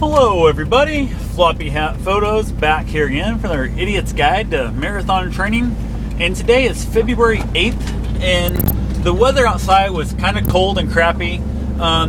Hello everybody, Floppy Hat Photos back here again for their Idiot's Guide to Marathon Training. And today is February 8th and the weather outside was kind of cold and crappy.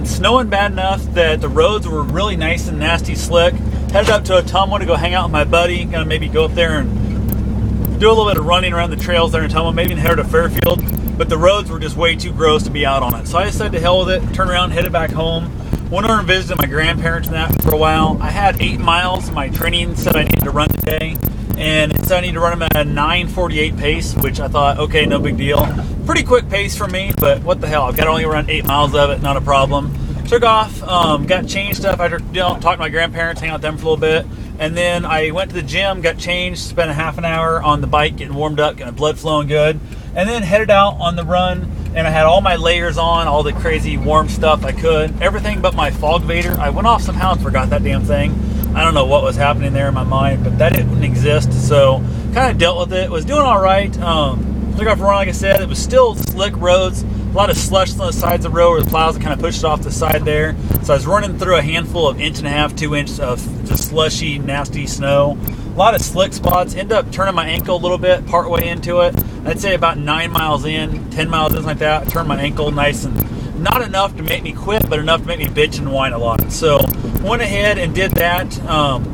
Snowing bad enough that the roads were really nice and nasty slick. Headed up to Ottumwa to go hang out with my buddy, gonna maybe go up there and do a little bit of running around the trails there in Ottumwa, maybe even head to Fairfield. But the roads were just way too gross to be out on it. So I decided to hell with it, turn around, headed back home. Went over and visited my grandparents and that for a while. I had 8 miles. My training said I needed to run today, and it said I need to run them at a 9:48 pace, which I thought, okay, no big deal. Pretty quick pace for me, but what the hell? I've got to only run 8 miles of it, not a problem. Took off, got changed stuff. I talked to my grandparents, hang out with them for a little bit, and then I went to the gym, got changed, spent a half an hour on the bike getting warmed up, getting blood flowing good, and then headed out on the run. And I had all my layers on, all the crazy warm stuff I could, everything but my fog vader. I went off somehow and forgot that damn thing. I don't know what was happening there in my mind, but that didn't exist. So kind of dealt with it. Was doing all right. Took off a run, like I said. It was still slick roads, a lot of slush on the sides of the road where the plows kind of pushed off the side there. So I was running through a handful of 1.5 to 2 inches of just slushy, nasty snow. A lot of slick spots. Ended up turning my ankle a little bit part way into it. I'd say about 9 miles in, 10 miles in, like that. I turned my ankle nice and not enough to make me quit, but enough to make me bitch and whine a lot. So went ahead and did that.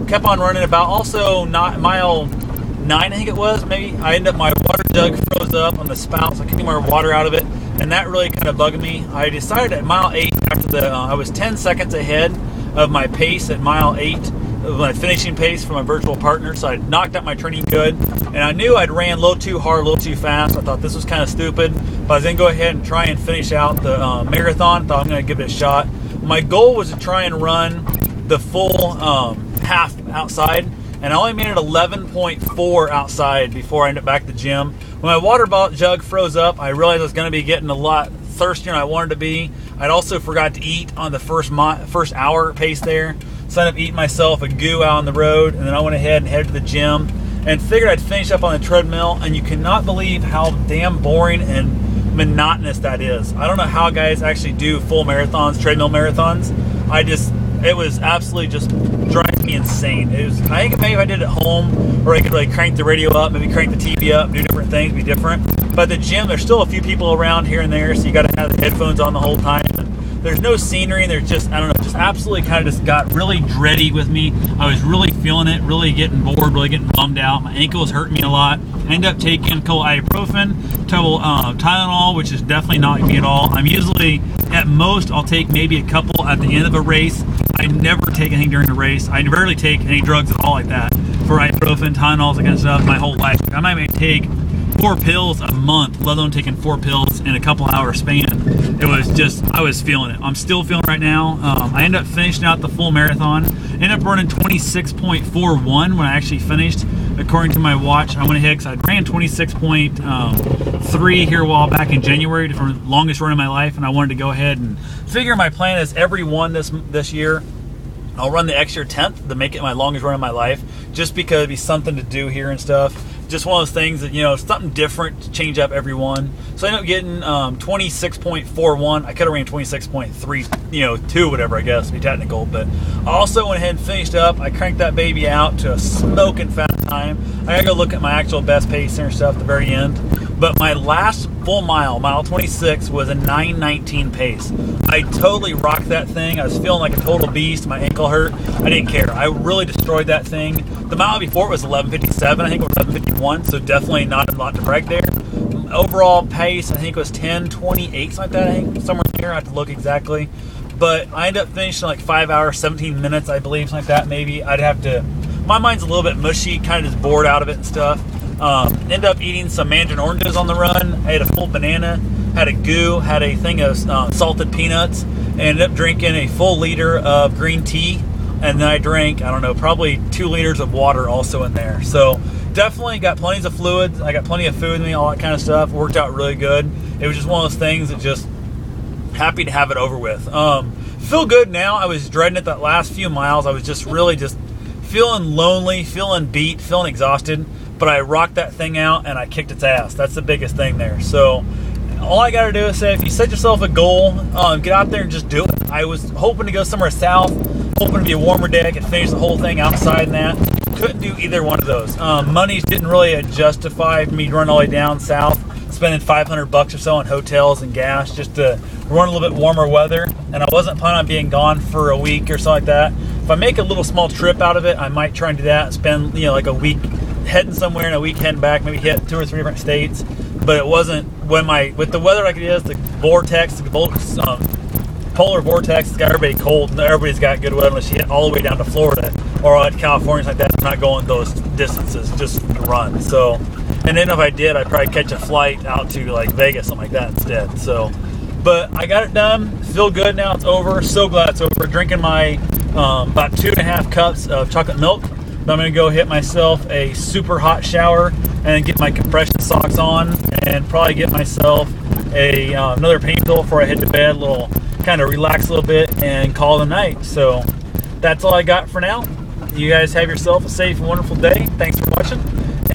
Kept on running about also not mile 9, I think it was, maybe. I ended up, my water jug froze up on the spout, so I couldn't get more water out of it. And that really kind of bugged me. I decided at mile 8, after I was 10 seconds ahead of my pace at mile 8, of my finishing pace for my virtual partner, so I knocked out my training good. And I knew I'd ran a little too hard, a little too fast. I thought this was kind of stupid, but I was going to go ahead and try and finish out the marathon. Thought I'm going to give it a shot. My goal was to try and run the full half outside, and I only made it 11.4 outside before I ended up back at the gym. When my water jug froze up, I realized I was going to be getting a lot thirstier than I wanted to be. I'd also forgot to eat on the first hour pace there. So I ended up eating myself a goo out on the road, and then I went ahead and headed to the gym and figured I'd finish up on the treadmill. And you cannot believe how damn boring and monotonous that is. I don't know how guys actually do full marathons, treadmill marathons. It was absolutely just driving me insane. I think maybe if I did it at home, or I could like crank the radio up, maybe crank the TV up, do different things, be different. But at the gym, there's still a few people around here and there, so you got to have the headphones on the whole time. There's no scenery, and there's just, I don't know, just absolutely kind of just got really dready with me. I was really feeling it, really getting bored, really getting bummed out. My ankle was hurting me a lot. I ended up taking a couple ibuprofen, Tylenol, which is definitely not me at all. I'm usually, at most, I'll take maybe a couple at the end of a race. I never take anything during the race. I rarely take any drugs at all like that. For ibuprofen, Tylenols, that kind of stuff, my whole life. I might take 4 pills a month, let alone taking 4 pills in a couple hour span. It was just, I was feeling it. I'm still feeling it right now. I ended up finishing out the full marathon. Ended up running 26.41 when I actually finished. According to my watch, I went ahead because I ran 26.3 here a while back in January for the longest run of my life, and I wanted to go ahead and figure my plan is every one this year. I'll run the extra 10th to make it my longest run of my life, just because it'd be something to do here and stuff. Just one of those things that, something different to change up every one. So I ended up getting 26.41. I could have ran 26.3, 2, whatever, I guess, to be technical. But I also went ahead and finished up. I cranked that baby out to a smoking fast time. I gotta go look at my actual best pace and stuff at the very end. But my last full mile 26, was a 9:19 pace. I totally rocked that thing. I was feeling like a total beast. My ankle hurt. I didn't care. I really destroyed that thing. The mile before it was 11:57. I think it was 11:51, so definitely not a lot to brag there. Overall pace, I think it was 10:28, something like that. I think somewhere there. I have to look exactly. But I ended up finishing like 5 hours, 17 minutes, I believe, something like that. Maybe I'd have to. My mind's a little bit mushy, kind of just bored out of it and stuff. Ended up eating some mandarin oranges on the run. I had a full banana, had a goo, had a thing of salted peanuts, and ended up drinking a full liter of green tea. And then I drank, probably 2 liters of water also in there. So definitely got plenty of fluids. I got plenty of food in me, all that kind of stuff. Worked out really good. It was just one of those things that just happy to have it over with. Feel good now. I was dreading it that last few miles. I was just really just feeling lonely, feeling beat, feeling exhausted. But I rocked that thing out and I kicked its ass. That's the biggest thing there. So all I got to do is say, if you set yourself a goal, get out there and just do it. I was hoping to go somewhere south, hoping to be a warmer day. I could finish the whole thing outside and that. Couldn't do either one of those. Money didn't really justify me running all the way down south, spending $500 or so on hotels and gas just to run a little bit warmer weather. And I wasn't planning on being gone for a week or something like that. If I make a little small trip out of it, I might try and do that and spend, like a week heading somewhere and a week heading back, maybe hit 2 or 3 different states. But it wasn't with the weather like it is, the vortex, polar vortex, it's got everybody cold, and everybody's got good weather unless you hit all the way down to Florida or out to California, like that. I'm not going those distances just to run. So, and then if I did, I'd probably catch a flight out to like Vegas, something like that instead. So, but I got it done. Feel good now. It's over. So glad it's over. Drinking my about 2.5 cups of chocolate milk. But I'm gonna go hit myself a super hot shower and get my compression socks on, and probably get myself another pain pill before I head to bed. A little kind of relax a little bit and call it a night. So that's all I got for now. You guys have yourself a safe and wonderful day. Thanks for watching.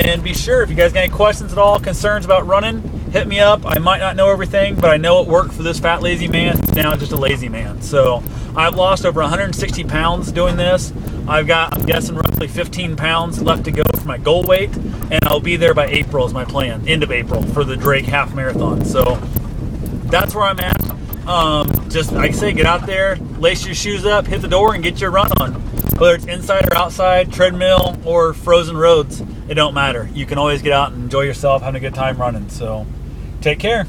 And be sure, if you guys got any questions at all, concerns about running, hit me up. I might not know everything, but I know it worked for this fat lazy man. Now just a lazy man. So I've lost over 160 pounds doing this. I'm guessing roughly 15 pounds left to go for my goal weight, and I'll be there by April is my plan, end of April, for the Drake half marathon. So that's where I'm at. Just like I say, get out there, lace your shoes up, hit the door, and get your run on. Whether it's inside or outside, treadmill or frozen roads, it don't matter. You can always get out and enjoy yourself, having a good time running. So take care.